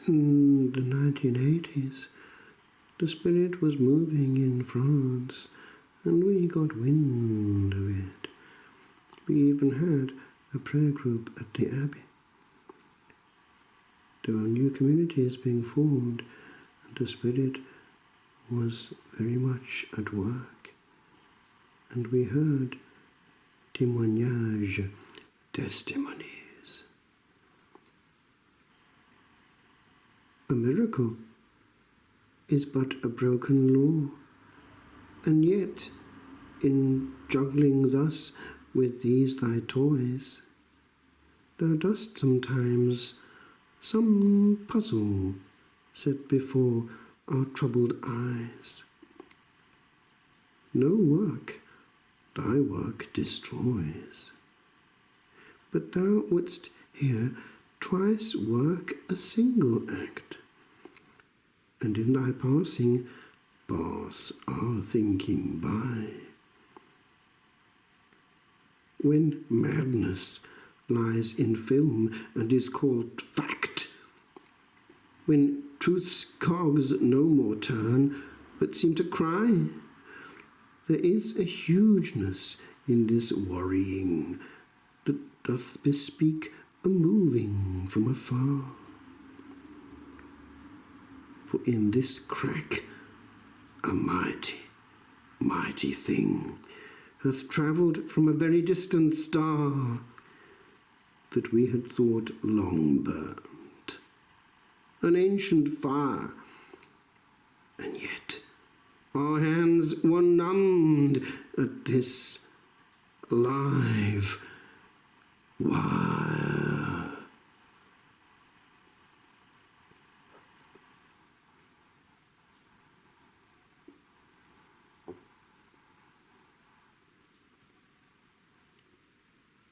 In the 1980s, the spirit was moving in France, and we got wind of it. We even had a prayer group at the Abbey. There were new communities being formed, and the spirit was very much at work. And we heard témoignages, testimonies. A miracle is but a broken law, and yet, in juggling thus with these thy toys, thou dost sometimes some puzzle set before our troubled eyes. No work thy work destroys, but thou wouldst here twice work a single act, and in thy passing pass our thinking by. When madness lies in film and is called fact, when truth's cogs no more turn but seem to cry, there is a hugeness in this worrying that doth bespeak a moving from afar. For in this crack a mighty, mighty thing hath travelled from a very distant star that we had thought long burnt, an ancient fire, and yet our hands were numbed at this live wire.